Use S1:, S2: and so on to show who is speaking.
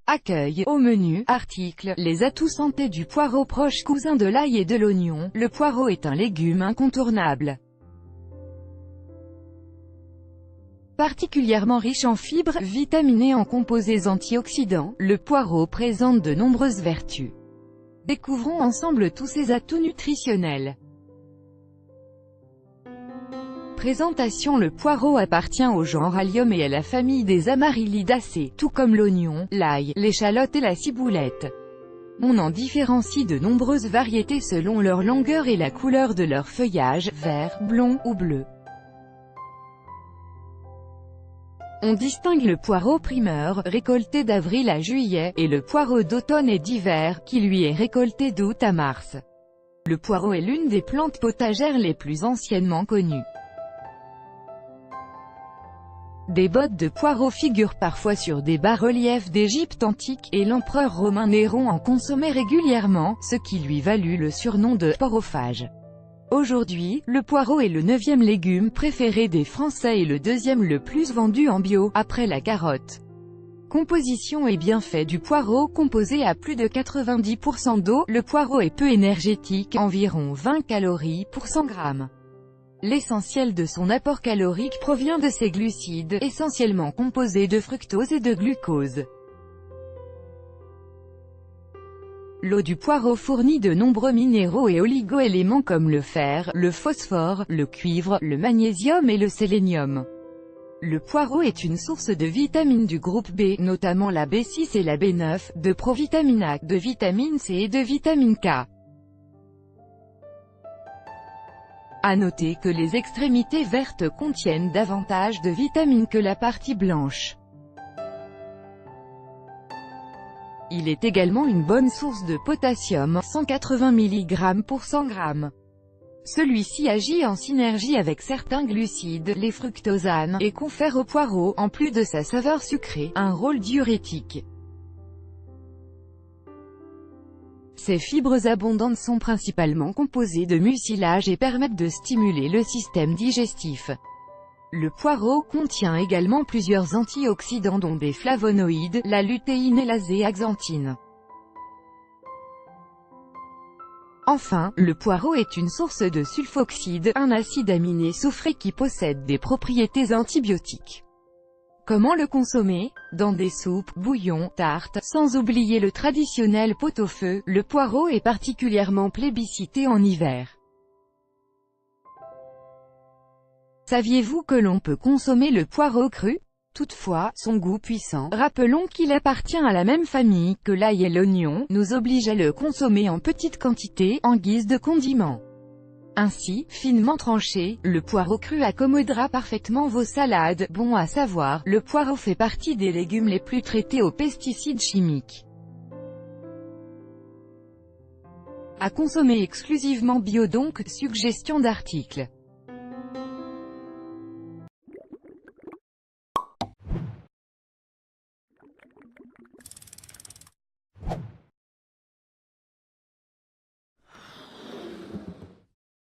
S1: Accueil, au menu, article, les atouts santé du poireau, proche cousin de l'ail et de l'oignon. Le poireau est un légume incontournable. Particulièrement riche en fibres, vitamines et en composés antioxydants, le poireau présente de nombreuses vertus. Découvrons ensemble tous ses atouts nutritionnels. Présentation. Le poireau appartient au genre Allium et à la famille des Amaryllidaceae, tout comme l'oignon, l'ail, l'échalote et la ciboulette. On en différencie de nombreuses variétés selon leur longueur et la couleur de leur feuillage, vert, blond ou bleu. On distingue le poireau primeur, récolté d'avril à juillet, et le poireau d'automne et d'hiver, qui lui est récolté d'août à mars. Le poireau est l'une des plantes potagères les plus anciennement connues. Des bottes de poireaux figurent parfois sur des bas-reliefs d'Égypte antique, et l'empereur romain Néron en consommait régulièrement, ce qui lui valut le surnom de « paurophage ». Aujourd'hui, le poireau est le 9e légume préféré des Français et le 2e le plus vendu en bio, après la carotte. Composition et bienfaits du poireau. Composé à plus de 90% d'eau, le poireau est peu énergétique, environ 20 calories pour 100 grammes. L'essentiel de son apport calorique provient de ses glucides, essentiellement composés de fructose et de glucose. L'eau du poireau fournit de nombreux minéraux et oligo-éléments comme le fer, le phosphore, le cuivre, le magnésium et le sélénium. Le poireau est une source de vitamines du groupe B, notamment la B6 et la B9, de provitamine A, de vitamine C et de vitamine K. À noter que les extrémités vertes contiennent davantage de vitamines que la partie blanche. Il est également une bonne source de potassium, 180 mg pour 100 g. Celui-ci agit en synergie avec certains glucides, les fructosanes, et confère au poireau, en plus de sa saveur sucrée, un rôle diurétique. Ces fibres abondantes sont principalement composées de mucilage et permettent de stimuler le système digestif. Le poireau contient également plusieurs antioxydants dont des flavonoïdes, la lutéine et la zéaxanthine. Enfin, le poireau est une source de sulfoxyde, un acide aminé soufré qui possède des propriétés antibiotiques. Comment le consommer? Dans des soupes, bouillons, tartes, sans oublier le traditionnel pot-au-feu, le poireau est particulièrement plébiscité en hiver. Saviez-vous que l'on peut consommer le poireau cru? Toutefois, son goût puissant, rappelons qu'il appartient à la même famille que l'ail et l'oignon, nous oblige à le consommer en petite quantité, en guise de condiment. Ainsi, finement tranché, le poireau cru accommodera parfaitement vos salades. Bon à savoir, le poireau fait partie des légumes les plus traités aux pesticides chimiques. À consommer exclusivement bio donc, suggestion d'article.